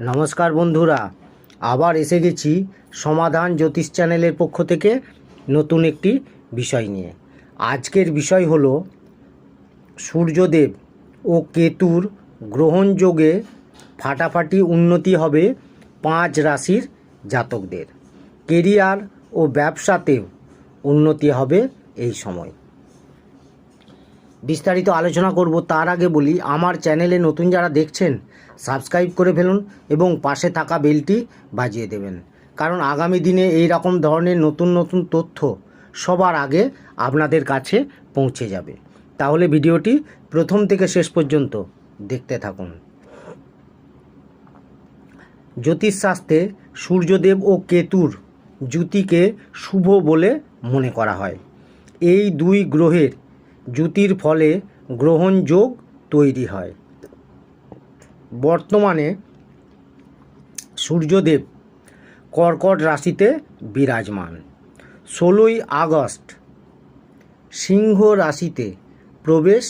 নমস্কার বন্ধুরা, আবার এসে গেছি সমাধান জ্যোতিষ চ্যানেলের পক্ষ থেকে নতুন একটি বিষয় নিয়ে। আজকের বিষয় হলো সূর্যদেব ও কেতুর গ্রহণযোগে ফাটাফাটি উন্নতি হবে 5 রাশির জাতকদের। কেরিয়ার ও ব্যবসাতেও উন্নতি হবে এই সময়। বিস্তারিত আলোচনা করব। তার আগে বলি, আমার চ্যানেলে নতুন যারা দেখছেন সাবস্ক্রাইব করে ফেলুন এবং পাশে থাকা বেলটি বাজিয়ে দেবেন, কারণ আগামী দিনে এই রকম ধরনের নতুন নতুন তথ্য সবার আগে আপনাদের কাছে পৌঁছে যাবে। তাহলে ভিডিওটি প্রথম থেকে শেষ পর্যন্ত দেখতে থাকুন। জ্যোতিষশাস্ত্রে সূর্যদেব ও কেতুর যুতিকে শুভ বলে মনে করা হয়। এই দুই গ্রহের যুতির ফলে গ্রহণযোগ তৈরি হয়। বর্তমানে সূর্যদেব কর্কট রাশিতে বিরাজমান। 16ই আগস্ট সিংহ রাশিতে প্রবেশ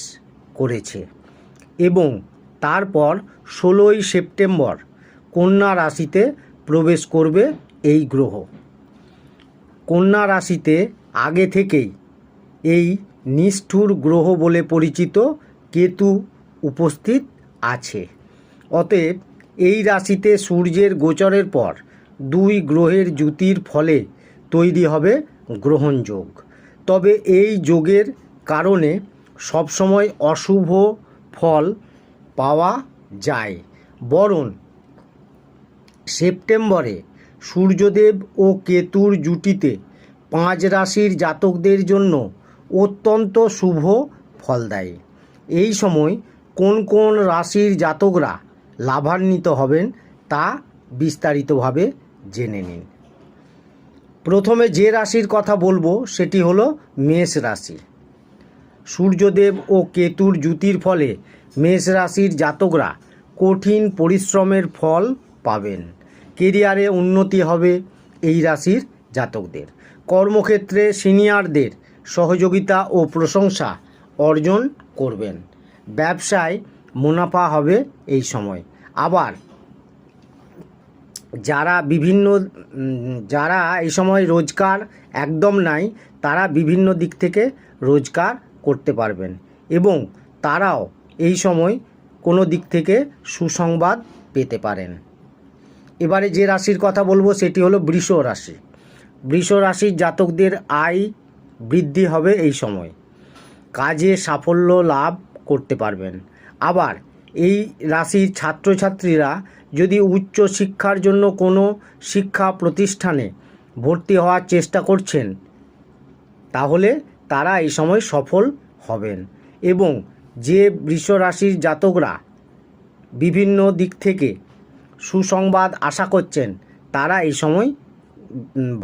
করেছে এবং তারপর 16ই সেপ্টেম্বর কন্যা রাশিতে প্রবেশ করবে এই গ্রহ। কন্যা রাশিতে আগে থেকেই এই নিষ্ঠুর গ্রহ বলে পরিচিত কেতু উপস্থিত আছে। অতএব এই রাশিতে সূর্যের গোচরের পর দুই গ্রহের যুতির ফলে তৈরি হবে গ্রহণযোগ। তবে এই যোগের কারণে সবসময় অশুভ ফল পাওয়া যায়। বরং সেপ্টেম্বরে সূর্যদেব ও কেতুর জুটিতে 5 রাশির জাতকদের জন্য অত্যন্ত শুভ ফল দেয়। এই সময় কোন কোন রাশির জাতকরা লাভান্বিত হবেন তা বিস্তারিতভাবে জেনে নিন। প্রথমে যে রাশির কথা বলবো সেটি হলো মেষ রাশি। সূর্যদেব ও কেতুর যুতির ফলে মেষ রাশির জাতকরা কঠিন পরিশ্রমের ফল পাবেন। কেরিয়ারে উন্নতি হবে এই রাশির জাতকদের। কর্মক্ষেত্রে সিনিয়রদের সহযোগিতা ও প্রশংসা অর্জন করবেন। ব্যবসায় মুনাফা হবে এই সময়। আবার যারা এই সময় রোজগার একদম নাই, তারা বিভিন্ন দিক থেকে রোজগার করতে পারবেন এবং তারাও এই সময় কোনো দিক থেকে সুসংবাদ পেতে পারেন। এবারে যে রাশির কথা বলবো সেটি হলো বৃষ রাশি। বৃষ রাশির জাতকদের আয় বৃদ্ধি হবে এই সময়। কাজে সাফল্য লাভ করতে পারবেন। আবার এই রাশির ছাত্রছাত্রীরা যদি উচ্চ শিক্ষার জন্য কোনো শিক্ষা প্রতিষ্ঠানে ভর্তি হওয়ার চেষ্টা করছেন, তাহলে তারা এই সময় সফল হবেন। এবং যে বৃষ রাশির জাতকরা বিভিন্ন দিক থেকে সুসংবাদ আশা করছেন, তারা এই সময়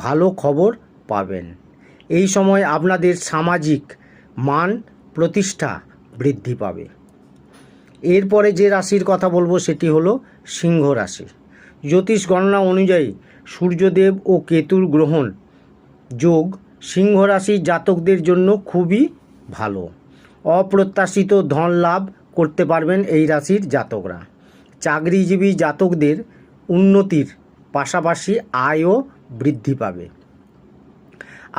ভালো খবর পাবেন। এই সময় আপনাদের সামাজিক মান প্রতিষ্ঠা বৃদ্ধি পাবে। এরপরে যে রাশির কথা বলবো সেটি হলো সিংহ রাশি। জ্যোতিষ গণনা অনুযায়ী সূর্যদেব ও কেতুর গ্রহণ যোগ সিংহ রাশির জাতকদের জন্য খুবই ভালো। অপ্রত্যাশিত ধন লাভ করতে পারবেন এই রাশির জাতকরা। চাকরিজীবী জাতকদের উন্নতির পাশাপাশি আয়ও বৃদ্ধি পাবে।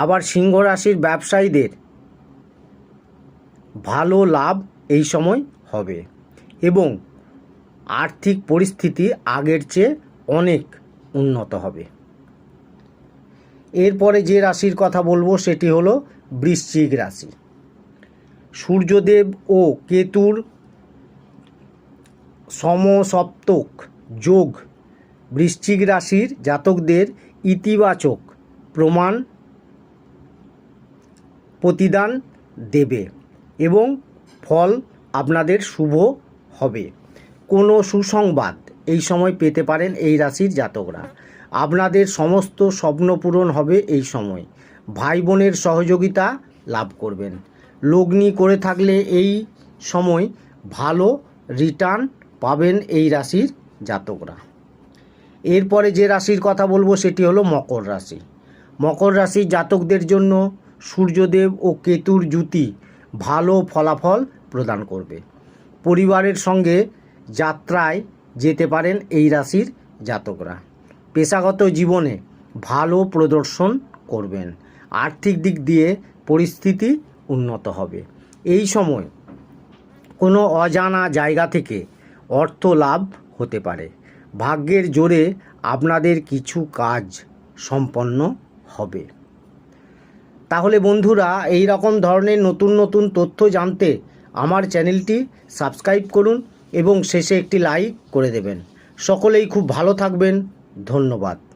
আবার সিংহ রাশির ব্যবসায়ীদের ভালো লাভ এই সময় হবে এবং আর্থিক পরিস্থিতি আগের চেয়ে অনেক উন্নত হবে। এরপরে যে রাশির কথা বলবো সেটি হলো বৃশ্চিক রাশি। সূর্যদেব ও কেতুর সমসপ্তক যোগ বৃশ্চিক রাশির জাতকদের ইতিবাচক প্রতিদান দেবে এবং ফল আপনাদের শুভ হবে। কোনো সুসংবাদ এই সময় পেতে পারেন এই রাশির জাতকরা। আপনাদের সমস্ত স্বপ্ন পূরণ হবে এই সময়। ভাই বোনের সহযোগিতা লাভ করবেন। লগ্নি করে থাকলে এই সময় ভালো রিটার্ন পাবেন এই রাশির জাতকরা। এরপরে যে রাশির কথা বলবো সেটি হলো মকর রাশি। মকর রাশির জাতকদের জন্য সূর্যদেব ও কেতুর যুতি ভালো ফলাফল প্রদান করবে। পরিবারের সঙ্গে যাত্রায় যেতে পারেন এই রাশির জাতকরা। পেশাগত জীবনে ভালো প্রদর্শন করবেন। আর্থিক দিক দিয়ে পরিস্থিতি উন্নত হবে। এই সময় কোনো অজানা জায়গা থেকে অর্থ লাভ হতে পারে। ভাগ্যের জোরে আপনাদের কিছু কাজ সম্পন্ন হবে। তাহলে বন্ধুরা, এই রকম ধরনের নতুন নতুন তথ্য জানতে আমার চ্যানেলটি সাবস্ক্রাইব করুন এবং শেষে একটি লাইক করে দেবেন। সকলেই খুব ভালো থাকবেন। ধন্যবাদ।